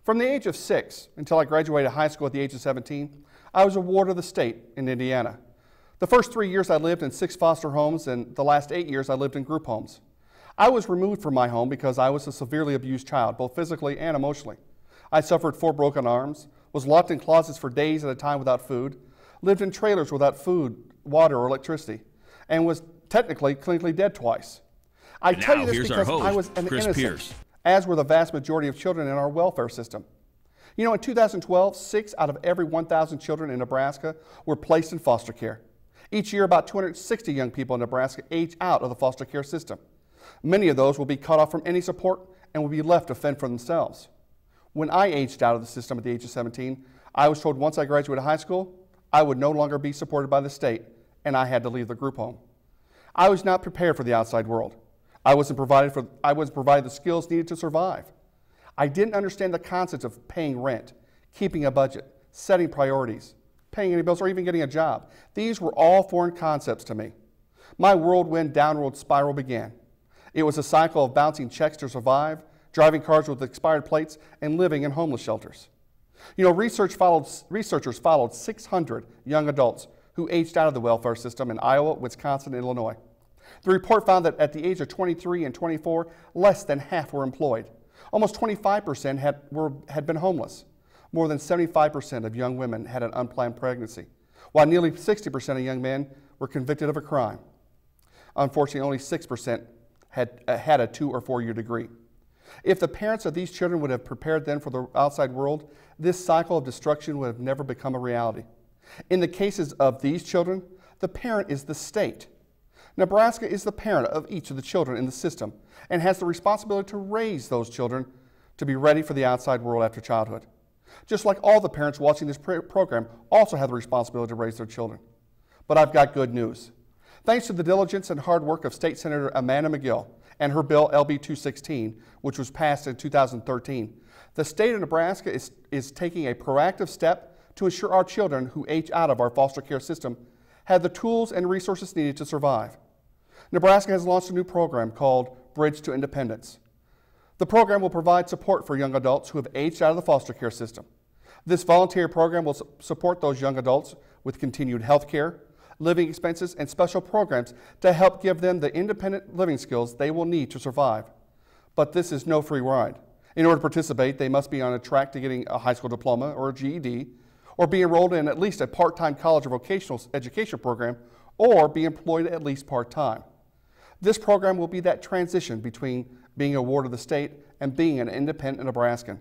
From the age of 6 until I graduated high school at the age of 17, I was a ward of the state in Indiana. The first 3 years I lived in 6 foster homes, and the last 8 years I lived in group homes. I was removed from my home because I was a severely abused child, both physically and emotionally. I suffered 4 broken arms, was locked in closets for days at a time without food, lived in trailers without food, water, or electricity, and was technically clinically dead twice. I tell you this because I was an innocent, as were the vast majority of children in our welfare system. You know, in 2012, 6 out of every 1,000 children in Nebraska were placed in foster care. Each year, about 260 young people in Nebraska age out of the foster care system. Many of those will be cut off from any support and will be left to fend for themselves. When I aged out of the system at the age of 17, I was told once I graduated high school, I would no longer be supported by the state, and I had to leave the group home. I was not prepared for the outside world. I wasn't provided the skills needed to survive. I didn't understand the concepts of paying rent, keeping a budget, setting priorities, paying any bills, or even getting a job. These were all foreign concepts to me. My whirlwind downward spiral began. It was a cycle of bouncing checks to survive, driving cars with expired plates, and living in homeless shelters. You know, researchers followed 600 young adults who aged out of the welfare system in Iowa, Wisconsin, and Illinois. The report found that at the age of 23 and 24, less than half were employed. Almost 25% had been homeless. More than 75% of young women had an unplanned pregnancy, while nearly 60% of young men were convicted of a crime. Unfortunately, only 6% had a 2- or 4-year degree. If the parents of these children would have prepared them for the outside world, this cycle of destruction would have never become a reality. In the cases of these children, the parent is the state. Nebraska is the parent of each of the children in the system and has the responsibility to raise those children to be ready for the outside world after childhood. Just like all the parents watching this program also have the responsibility to raise their children. But I've got good news. Thanks to the diligence and hard work of State Senator Amanda McGill and her bill LB 216, which was passed in 2013, the state of Nebraska is taking a proactive step to ensure our children who age out of our foster care system have the tools and resources needed to survive. Nebraska has launched a new program called Bridge to Independence. The program will provide support for young adults who have aged out of the foster care system. This volunteer program will support those young adults with continued health care, living expenses, and special programs to help give them the independent living skills they will need to survive. But this is no free ride. In order to participate, they must be on a track to getting a high school diploma or a GED, or be enrolled in at least a part-time college or vocational education program, or be employed at least part-time. This program will be that transition between being a ward of the state and being an independent Nebraskan.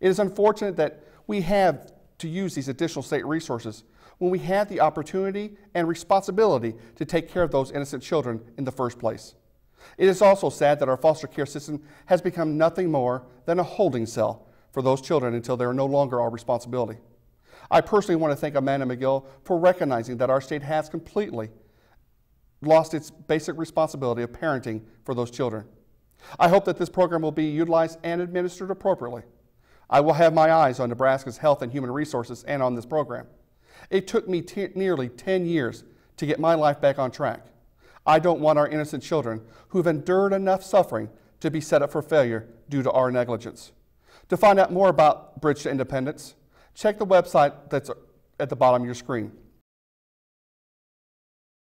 It is unfortunate that we have to use these additional state resources when we have the opportunity and responsibility to take care of those innocent children in the first place. It is also sad that our foster care system has become nothing more than a holding cell for those children until they are no longer our responsibility. I personally want to thank Amanda McGill for recognizing that our state has completely lost its basic responsibility of parenting for those children. I hope that this program will be utilized and administered appropriately. I will have my eyes on Nebraska's health and human resources and on this program. It took me nearly 10 years to get my life back on track. I don't want our innocent children who have endured enough suffering to be set up for failure due to our negligence. To find out more about Bridge to Independence, check the website that's at the bottom of your screen.